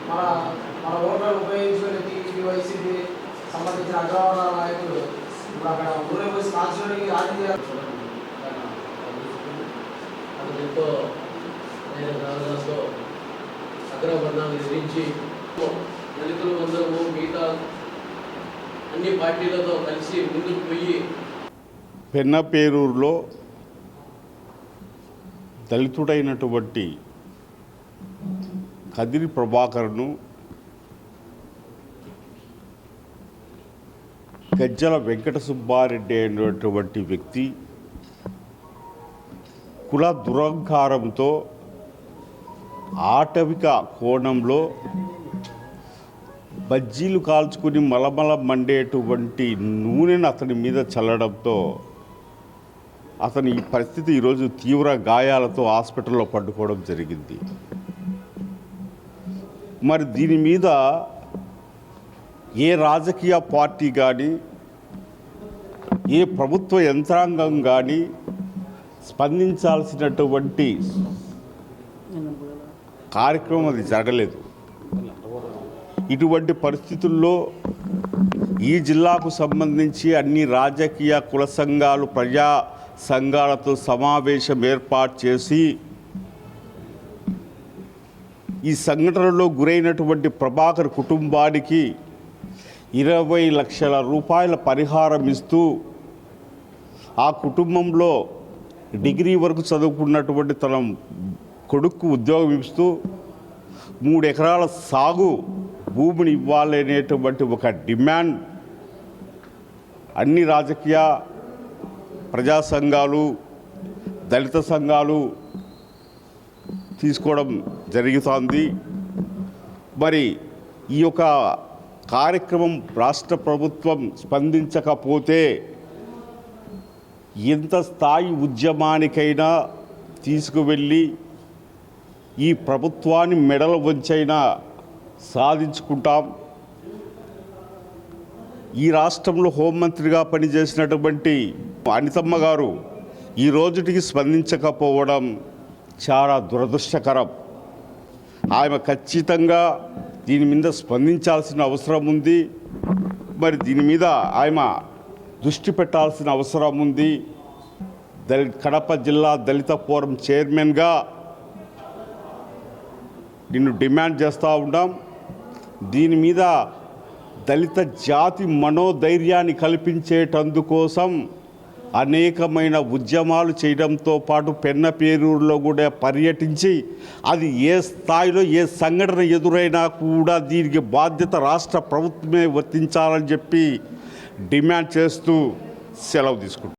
మన మన ఓట్లను ఉపయోగించుకుని టీడీపీ వైసీపీ సంబంధించిన అగ్రవర్ణ నాయకులు ఇప్పుడు అక్కడ ఊరే పోయి కాల్చడానికి ఎంతో రాజధానితో అగ్రవర్ణాలు ఎదిరించి దళితులు అందరము మిగతా అన్ని పార్టీలతో కలిసి ముందుకు పోయి పెన్నపేరూరులో దళితుడైనటువంటి కదిరి ప్రభాకర్ను గజ్జల వెంకట సుబ్బారెడ్డి అయినటువంటి వ్యక్తి కుల దురహంకారంతో ఆటవిక కోణంలో బజ్జీలు కాల్చుకుని మలమల మండేటువంటి నూనెను అతని మీద చల్లడంతో అతని ఈ పరిస్థితి ఈరోజు తీవ్ర గాయాలతో హాస్పిటల్లో పడుకోవడం జరిగింది. మరి దీని మీద ఏ రాజకీయ పార్టీ కానీ ఏ ప్రభుత్వ యంత్రాంగం కానీ స్పందించాల్సినటువంటి కార్యక్రమం అది జరగలేదు. ఇటువంటి పరిస్థితుల్లో ఈ జిల్లాకు సంబంధించి అన్ని రాజకీయ కుల సంఘాలు ప్రజా సంఘాలతో సమావేశం ఏర్పాటు చేసి ఈ సంఘటనలో గురైనటువంటి ప్రభాకర్ కుటుంబానికి 20 లక్షల రూపాయల పరిహారం ఇస్తూ ఆ కుటుంబంలో డిగ్రీ వరకు చదువుకున్నటువంటి తన కొడుకు ఉద్యోగం ఇస్తూ 3 ఎకరాల సాగు భూమిని ఇవ్వాలనేటువంటి ఒక డిమాండ్ అన్ని రాజకీయ ప్రజా సంఘాలు దళిత సంఘాలు తీసుకోవడం జరుగుతోంది. మరి ఈ యొక్క కార్యక్రమం రాష్ట్ర ప్రభుత్వం స్పందించకపోతే ఎంత స్థాయి ఉద్యమానికైనా తీసుకువెళ్ళి ఈ ప్రభుత్వాన్ని మెడల వంచైనా సాధించుకుంటాం. ఈ రాష్ట్రంలో హోంమంత్రిగా పనిచేసినటువంటి అనితమ్మ గారు ఈ రోజుటికి స్పందించకపోవడం చాలా దురదృష్టకరం. ఆమె ఖచ్చితంగా దీని మీద స్పందించాల్సిన అవసరం ఉంది. మరి దీని మీద ఆమె దృష్టి పెట్టాల్సిన అవసరం ఉంది. కడప జిల్లా దళిత ఫోరం చైర్మన్గా నిన్ను డిమాండ్ చేస్తూ ఉన్నాం. దీని మీద దళిత జాతి మనోధైర్యాన్ని కల్పించేటందుకోసం అనేకమైన ఉద్యమాలు చేయడంతో పాటు పెన్నపేరూరులో కూడా పర్యటించి అది ఏ స్థాయిలో ఏ సంఘటన ఎదురైనా కూడా దీనికి బాధ్యత రాష్ట్ర ప్రభుత్వమే వర్తించాలని చెప్పి డిమాండ్ చేస్తూ సెలవు తీసుకుంటాం.